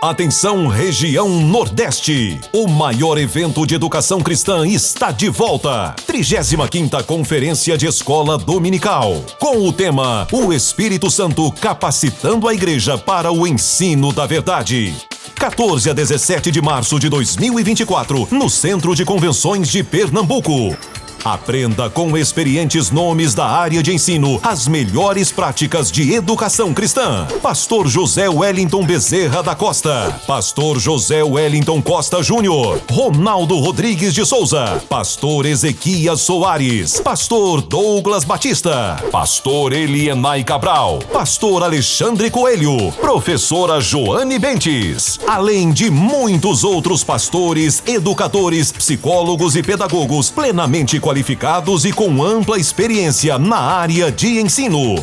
Atenção, região Nordeste! O maior evento de educação cristã está de volta. 35ª Conferência de Escola Dominical. Com o tema O Espírito Santo capacitando a igreja para o ensino da verdade. 14 a 17 de março de 2024, no Centro de Convenções de Pernambuco. Aprenda com experientes nomes da área de ensino as melhores práticas de educação cristã. Pastor José Wellington Bezerra da Costa, Pastor José Wellington Costa Júnior, Ronaldo Rodrigues de Souza, Pastor Ezequias Soares, Pastor Douglas Batista, Pastor Elienay Cabral, Pastor Alexandre Coelho, Professora Joane Bentes, além de muitos outros pastores, educadores, psicólogos e pedagogos plenamente qualificados e com ampla experiência na área de ensino.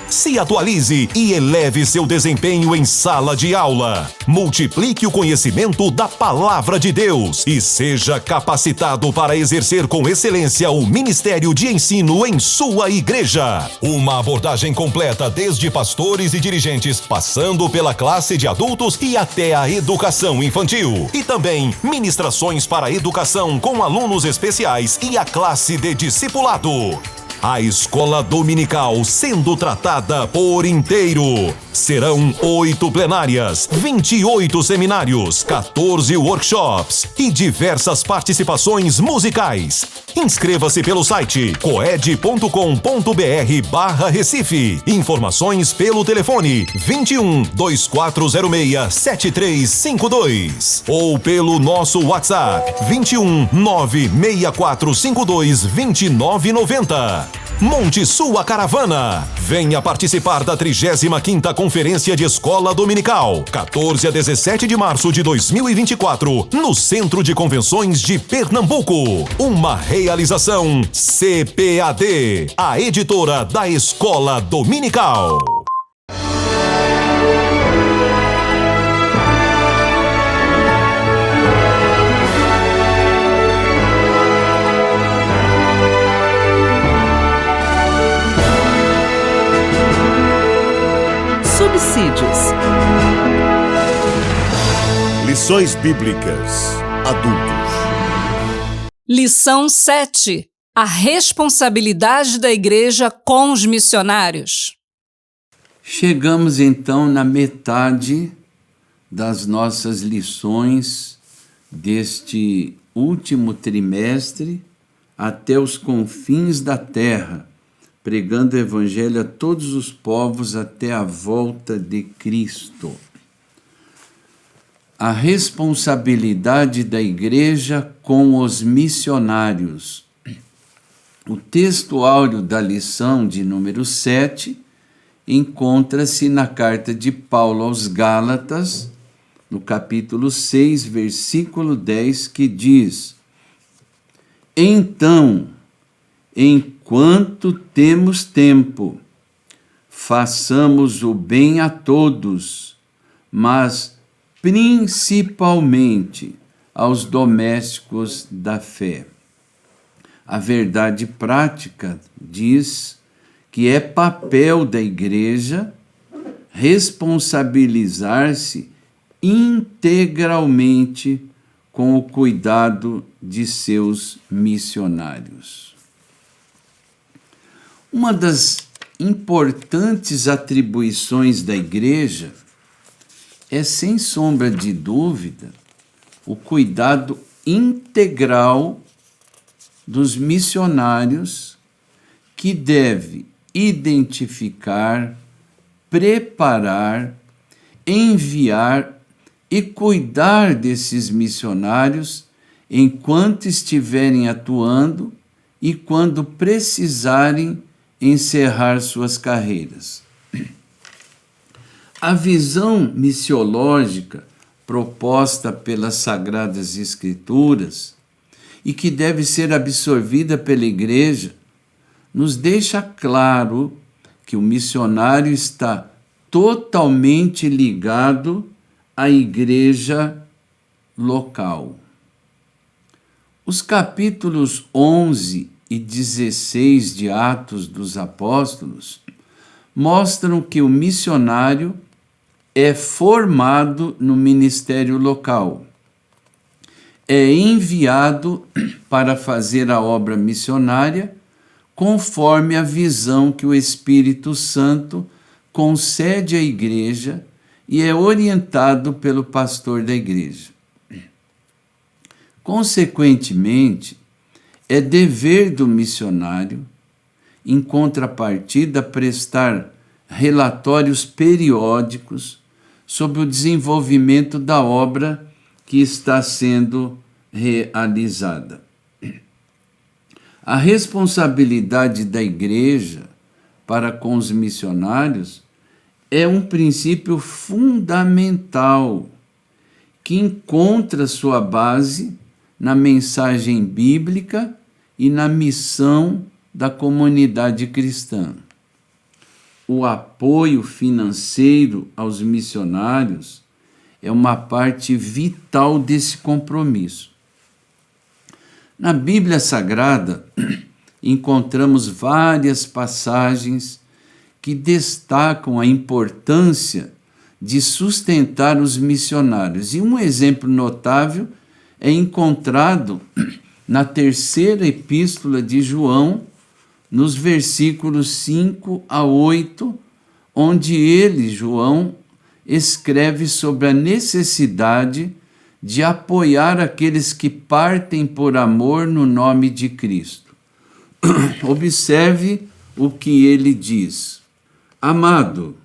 Se atualize e eleve seu desempenho em sala de aula. Multiplique o conhecimento da Palavra de Deus e seja capacitado para exercer com excelência o ministério de ensino em sua igreja. Uma abordagem completa desde pastores e dirigentes, passando pela classe de adultos e até a educação infantil. E também ministrações para a educação com alunos especiais e a classe de discipulado. A escola dominical sendo tratada por inteiro. Serão 8 plenárias, 28 seminários, 14 workshops e diversas participações musicais. Inscreva-se pelo site coed.com.br/Recife. Informações pelo telefone 21 2406 7352 ou pelo nosso WhatsApp 21 96452 2990. Monte sua caravana. Venha participar da 35ª Conferência de Escola Dominical, 14 a 17 de março de 2024, no Centro de Convenções de Pernambuco. Uma realização CPAD, a editora da Escola Dominical. Subsídios. Lições Bíblicas Adultos. Lição 7. A responsabilidade da igreja com os missionários. Chegamos então na metade das nossas lições deste último trimestre até os confins da terra, pregando o Evangelho a todos os povos até a volta de Cristo. A responsabilidade da igreja com os missionários. O texto áureo da lição de número 7 encontra-se na carta de Paulo aos Gálatas, no capítulo 6, versículo 10, que diz: Então, enquanto temos tempo, façamos o bem a todos, mas principalmente aos domésticos da fé. A verdade prática diz que é papel da igreja responsabilizar-se integralmente com o cuidado de seus missionários. Uma das importantes atribuições da igreja é, sem sombra de dúvida, o cuidado integral dos missionários, que deve identificar, preparar, enviar e cuidar desses missionários enquanto estiverem atuando e quando precisarem encerrar suas carreiras. A visão missiológica proposta pelas Sagradas Escrituras e que deve ser absorvida pela Igreja nos deixa claro que o missionário está totalmente ligado à Igreja local. Os capítulos 11 e 16 de Atos dos Apóstolos mostram que o missionário é formado no ministério local, é enviado para fazer a obra missionária conforme a visão que o Espírito Santo concede à igreja e é orientado pelo pastor da igreja. Consequentemente, é dever do missionário, em contrapartida, prestar relatórios periódicos sobre o desenvolvimento da obra que está sendo realizada. A responsabilidade da igreja para com os missionários é um princípio fundamental que encontra sua base na mensagem bíblica e na missão da comunidade cristã. O apoio financeiro aos missionários é uma parte vital desse compromisso. Na Bíblia Sagrada, encontramos várias passagens que destacam a importância de sustentar os missionários. E um exemplo notável é encontrado na terceira epístola de João, nos versículos 5 a 8, onde ele, João, escreve sobre a necessidade de apoiar aqueles que partem por amor no nome de Cristo. Observe o que ele diz. Amado,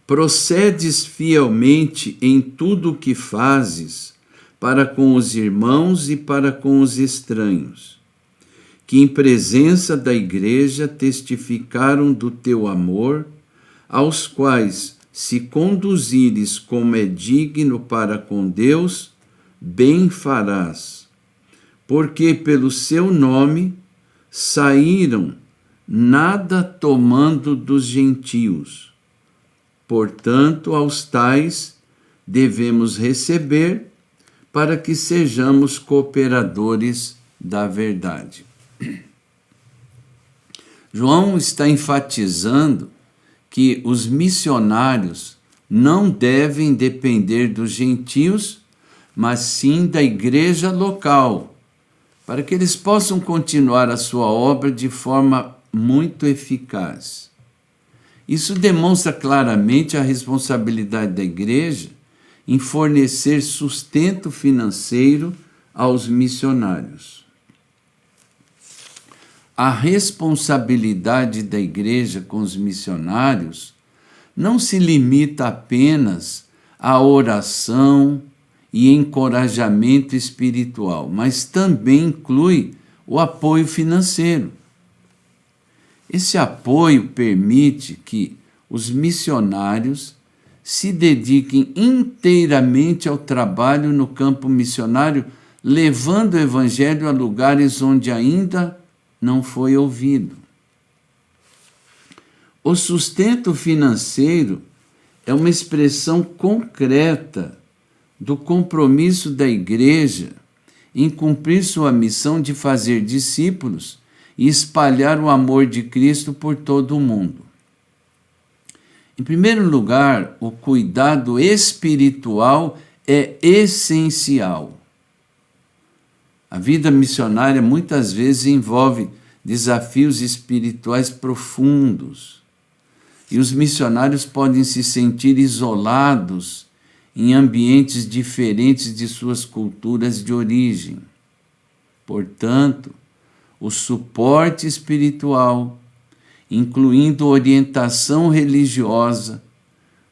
procedes fielmente em tudo o que fazes para com os irmãos e para com os estranhos, que em presença da igreja testificaram do teu amor, aos quais, se conduzires como é digno para com Deus, bem farás, porque pelo seu nome saíram, nada tomando dos gentios. Portanto, aos tais devemos receber, para que sejamos cooperadores da verdade. João está enfatizando que os missionários não devem depender dos gentios, mas sim da igreja local, para que eles possam continuar a sua obra de forma muito eficaz. Isso demonstra claramente a responsabilidade da igreja em fornecer sustento financeiro aos missionários. A responsabilidade da igreja com os missionários não se limita apenas à oração e encorajamento espiritual, mas também inclui o apoio financeiro. Esse apoio permite que os missionários se dediquem inteiramente ao trabalho no campo missionário, levando o evangelho a lugares onde ainda não foi ouvido. O sustento financeiro é uma expressão concreta do compromisso da igreja em cumprir sua missão de fazer discípulos e espalhar o amor de Cristo por todo o mundo. Em primeiro lugar, o cuidado espiritual é essencial. A vida missionária muitas vezes envolve desafios espirituais profundos, e os missionários podem se sentir isolados em ambientes diferentes de suas culturas de origem. Portanto, o suporte espiritual, incluindo orientação religiosa,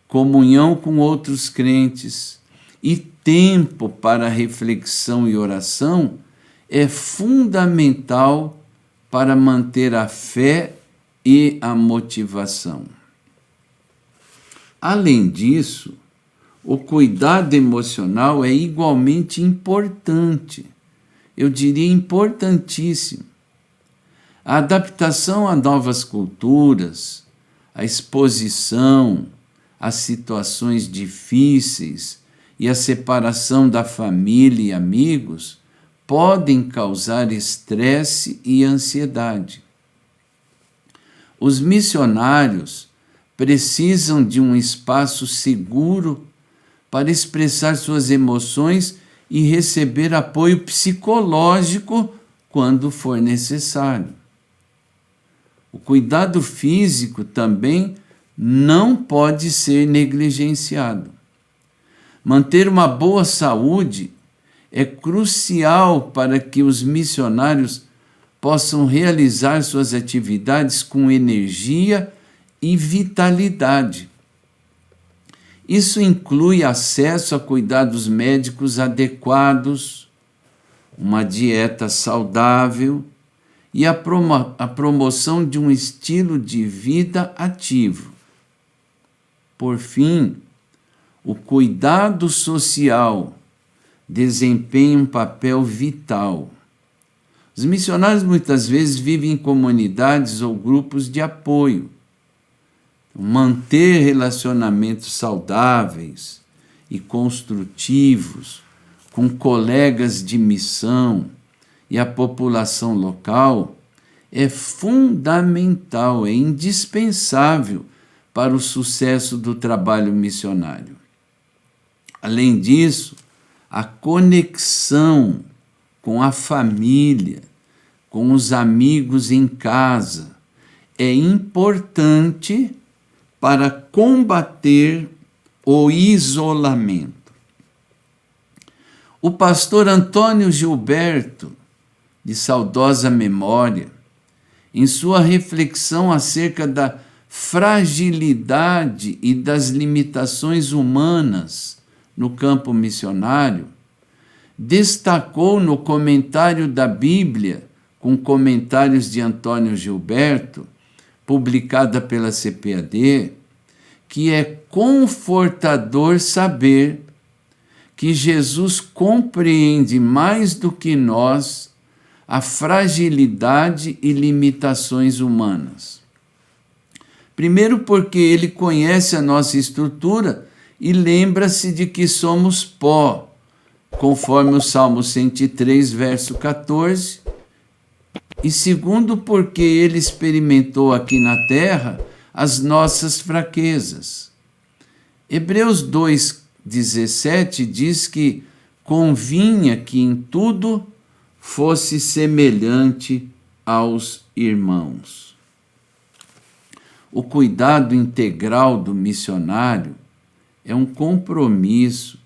comunhão com outros crentes e tempo para reflexão e oração, é fundamental para manter a fé e a motivação. Além disso, o cuidado emocional é igualmente importante, eu diria importantíssimo. A adaptação a novas culturas, a exposição a situações difíceis e a separação da família e amigos podem causar estresse e ansiedade. Os missionários precisam de um espaço seguro para expressar suas emoções e receber apoio psicológico quando for necessário. O cuidado físico também não pode ser negligenciado. Manter uma boa saúde é crucial para que os missionários possam realizar suas atividades com energia e vitalidade. Isso inclui acesso a cuidados médicos adequados, uma dieta saudável e a promoção de um estilo de vida ativo. Por fim, o cuidado social desempenha um papel vital. Os missionários muitas vezes vivem em comunidades ou grupos de apoio. Manter relacionamentos saudáveis e construtivos com colegas de missão e a população local é fundamental, é indispensável para o sucesso do trabalho missionário. Além disso, a conexão com a família, com os amigos em casa, é importante para combater o isolamento. O pastor Antônio Gilberto, de saudosa memória, em sua reflexão acerca da fragilidade e das limitações humanas no campo missionário, destacou no comentário da Bíblia, com comentários de Antônio Gilberto, publicada pela CPAD, que é confortador saber que Jesus compreende mais do que nós a fragilidade e limitações humanas. Primeiro, porque ele conhece a nossa estrutura e lembra-se de que somos pó, conforme o Salmo 103, verso 14. E segundo, porque ele experimentou aqui na terra as nossas fraquezas. Hebreus 2,17 diz que convinha que em tudo fosse semelhante aos irmãos. O cuidado integral do missionário é um compromisso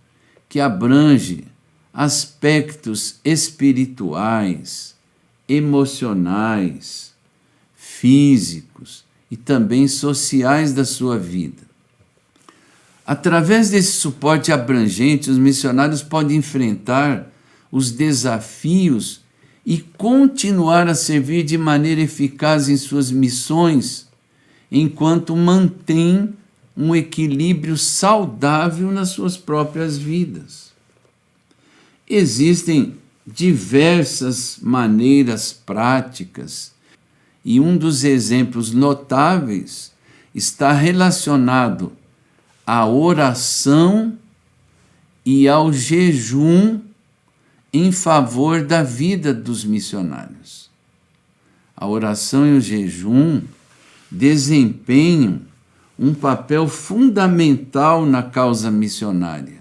que abrange aspectos espirituais, emocionais, físicos e também sociais da sua vida. Através desse suporte abrangente, os missionários podem enfrentar os desafios e continuar a servir de maneira eficaz em suas missões, enquanto mantêm um equilíbrio saudável nas suas próprias vidas. Existem diversas maneiras práticas e um dos exemplos notáveis está relacionado à oração e ao jejum em favor da vida dos missionários. A oração e o jejum desempenham um papel fundamental na causa missionária.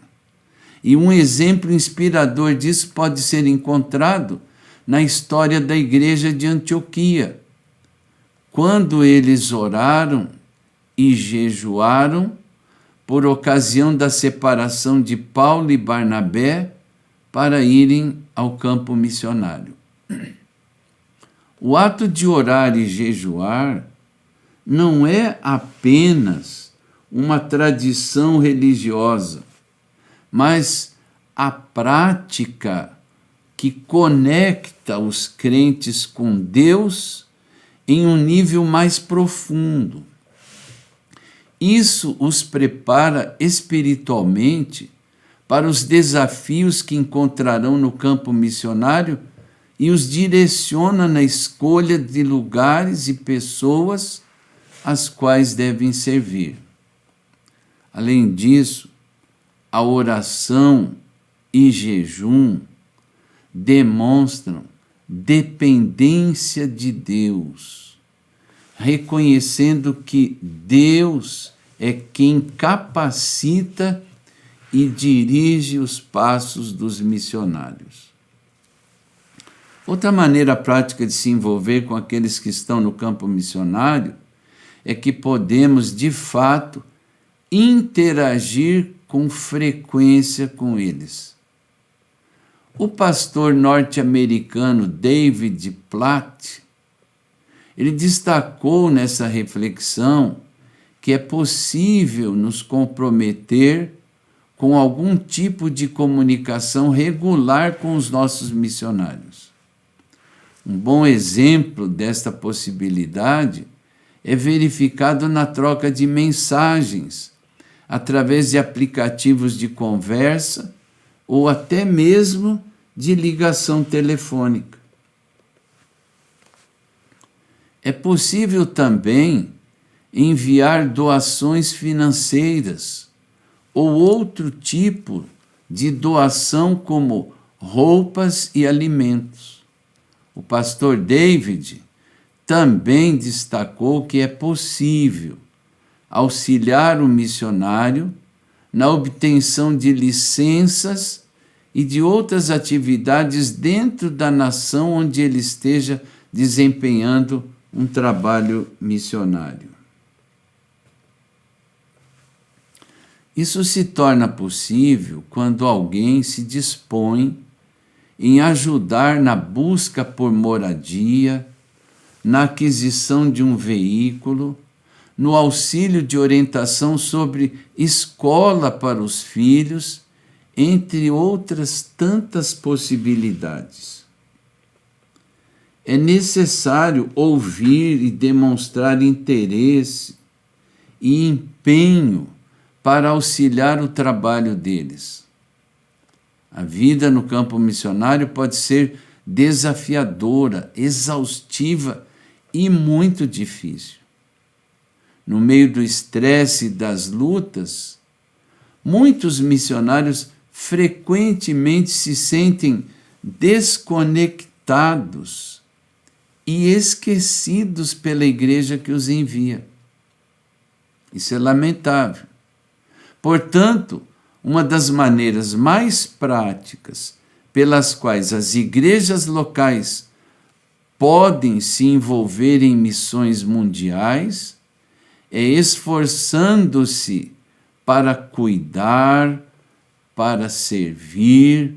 E um exemplo inspirador disso pode ser encontrado na história da igreja de Antioquia, quando eles oraram e jejuaram por ocasião da separação de Paulo e Barnabé para irem ao campo missionário. O ato de orar e jejuar não é apenas uma tradição religiosa, mas a prática que conecta os crentes com Deus em um nível mais profundo. Isso os prepara espiritualmente para os desafios que encontrarão no campo missionário e os direciona na escolha de lugares e pessoas às quais devem servir. Além disso, a oração e jejum demonstram dependência de Deus, reconhecendo que Deus é quem capacita e dirige os passos dos missionários. Outra maneira prática de se envolver com aqueles que estão no campo missionário é que podemos, de fato, interagir com frequência com eles. O pastor norte-americano David Platt, ele destacou nessa reflexão que é possível nos comprometer com algum tipo de comunicação regular com os nossos missionários. Um bom exemplo desta possibilidade é verificado na troca de mensagens, através de aplicativos de conversa ou até mesmo de ligação telefônica. É possível também enviar doações financeiras ou outro tipo de doação como roupas e alimentos. O pastor David também destacou que é possível auxiliar o missionário na obtenção de licenças e de outras atividades dentro da nação onde ele esteja desempenhando um trabalho missionário. Isso se torna possível quando alguém se dispõe em ajudar na busca por moradia, na aquisição de um veículo, no auxílio de orientação sobre escola para os filhos, entre outras tantas possibilidades. É necessário ouvir e demonstrar interesse e empenho para auxiliar o trabalho deles. A vida no campo missionário pode ser desafiadora, exaustiva e muito difícil. No meio do estresse e das lutas, muitos missionários frequentemente se sentem desconectados e esquecidos pela igreja que os envia. Isso é lamentável. Portanto, uma das maneiras mais práticas pelas quais as igrejas locais podem se envolver em missões mundiais é esforçando-se para cuidar, para servir,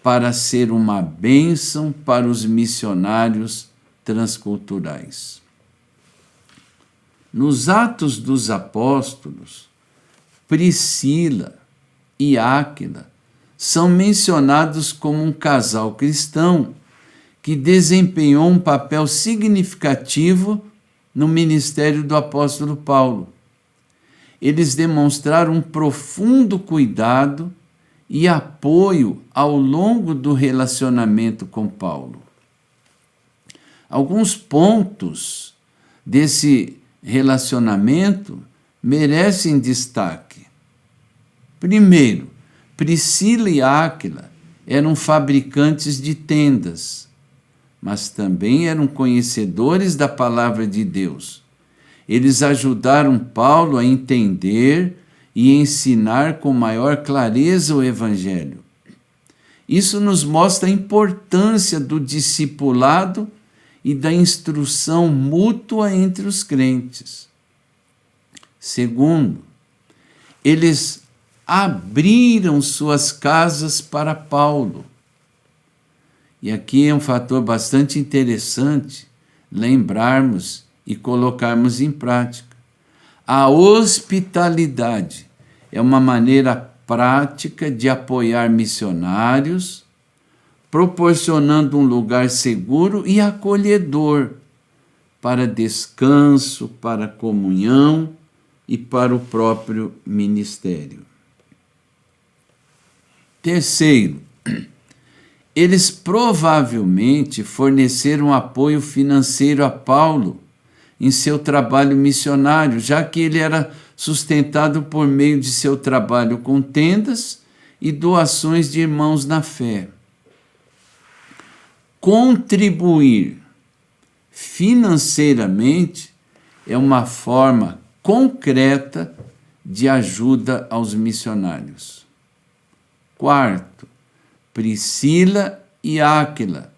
para ser uma bênção para os missionários transculturais. Nos Atos dos Apóstolos, Priscila e Áquila são mencionados como um casal cristão que desempenhou um papel significativo no ministério do apóstolo Paulo. Eles demonstraram um profundo cuidado e apoio ao longo do relacionamento com Paulo. Alguns pontos desse relacionamento merecem destaque. Primeiro, Priscila e Áquila eram fabricantes de tendas, mas também eram conhecedores da palavra de Deus. Eles ajudaram Paulo a entender e ensinar com maior clareza o Evangelho. Isso nos mostra a importância do discipulado e da instrução mútua entre os crentes. Segundo, eles abriram suas casas para Paulo. E aqui é um fator bastante interessante lembrarmos e colocarmos em prática. A hospitalidade é uma maneira prática de apoiar missionários, proporcionando um lugar seguro e acolhedor para descanso, para comunhão e para o próprio ministério. Terceiro, eles provavelmente forneceram apoio financeiro a Paulo em seu trabalho missionário, já que ele era sustentado por meio de seu trabalho com tendas e doações de irmãos na fé. Contribuir financeiramente é uma forma concreta de ajuda aos missionários. Quarto, Priscila e Áquila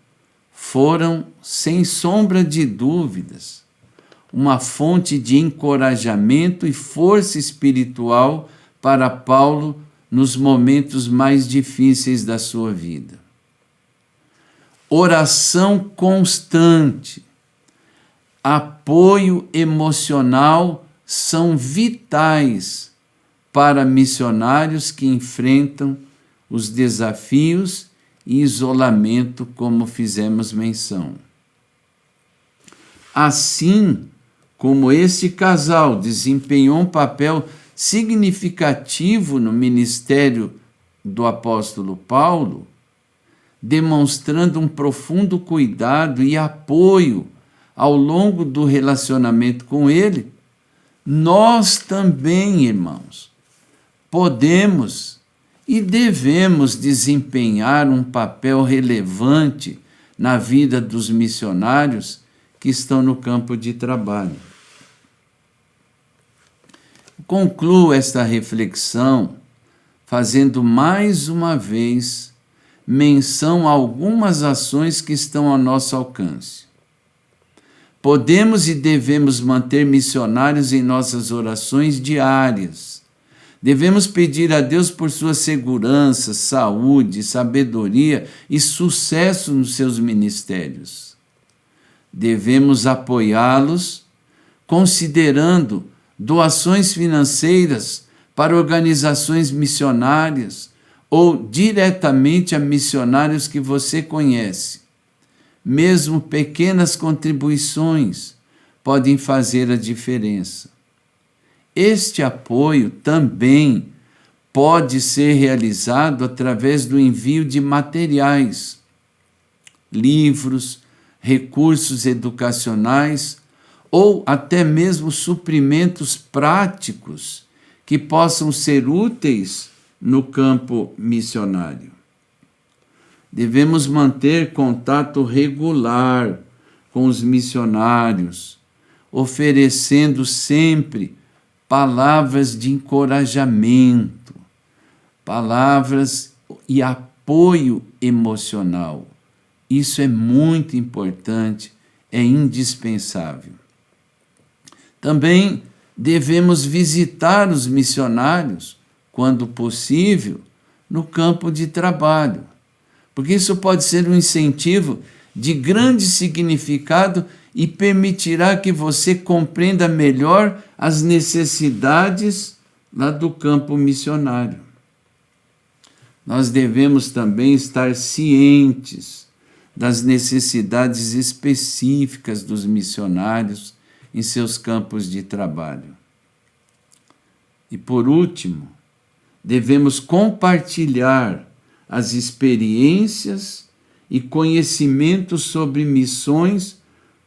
foram, sem sombra de dúvidas, uma fonte de encorajamento e força espiritual para Paulo nos momentos mais difíceis da sua vida. Oração constante, apoio emocional são vitais para missionários que enfrentam os desafios e isolamento, como fizemos menção. Assim como este casal desempenhou um papel significativo no ministério do apóstolo Paulo, demonstrando um profundo cuidado e apoio ao longo do relacionamento com ele, nós também, irmãos, podemos e devemos desempenhar um papel relevante na vida dos missionários que estão no campo de trabalho. Concluo esta reflexão fazendo mais uma vez menção a algumas ações que estão ao nosso alcance. Podemos e devemos manter missionários em nossas orações diárias. Devemos pedir a Deus por sua segurança, saúde, sabedoria e sucesso nos seus ministérios. Devemos apoiá-los, considerando doações financeiras para organizações missionárias ou diretamente a missionários que você conhece. Mesmo pequenas contribuições podem fazer a diferença. Este apoio também pode ser realizado através do envio de materiais, livros, recursos educacionais ou até mesmo suprimentos práticos que possam ser úteis no campo missionário. Devemos manter contato regular com os missionários, oferecendo sempre palavras de encorajamento, palavras e apoio emocional. Isso é muito importante, é indispensável. Também devemos visitar os missionários, quando possível, no campo de trabalho, porque isso pode ser um incentivo de grande significado e permitirá que você compreenda melhor as necessidades lá do campo missionário. Nós devemos também estar cientes das necessidades específicas dos missionários em seus campos de trabalho. E por último, devemos compartilhar as experiências e conhecimentos sobre missões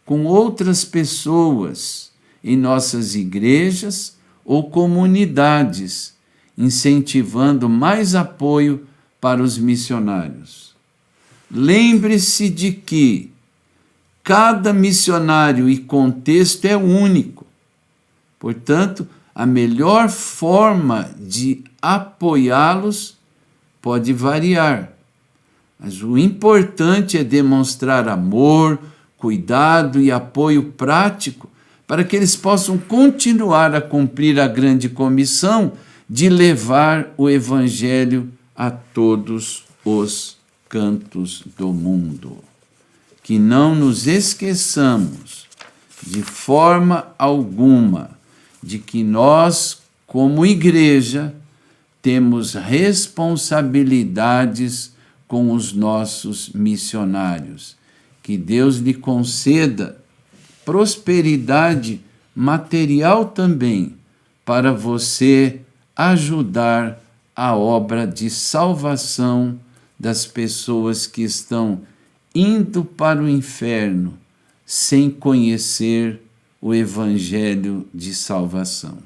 com outras pessoas em nossas igrejas ou comunidades, incentivando mais apoio para os missionários. Lembre-se de que cada missionário e contexto é único. Portanto, a melhor forma de apoiá-los pode variar, mas o importante é demonstrar amor, cuidado e apoio prático para que eles possam continuar a cumprir a grande comissão de levar o Evangelho a todos os cantos do mundo. Que não nos esqueçamos de forma alguma de que nós, como igreja, temos responsabilidades com os nossos missionários. Que Deus lhe conceda prosperidade material também, para você ajudar a obra de salvação das pessoas que estão indo para o inferno sem conhecer o Evangelho de salvação.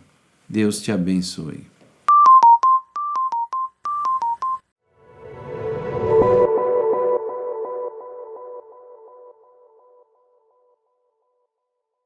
Deus te abençoe.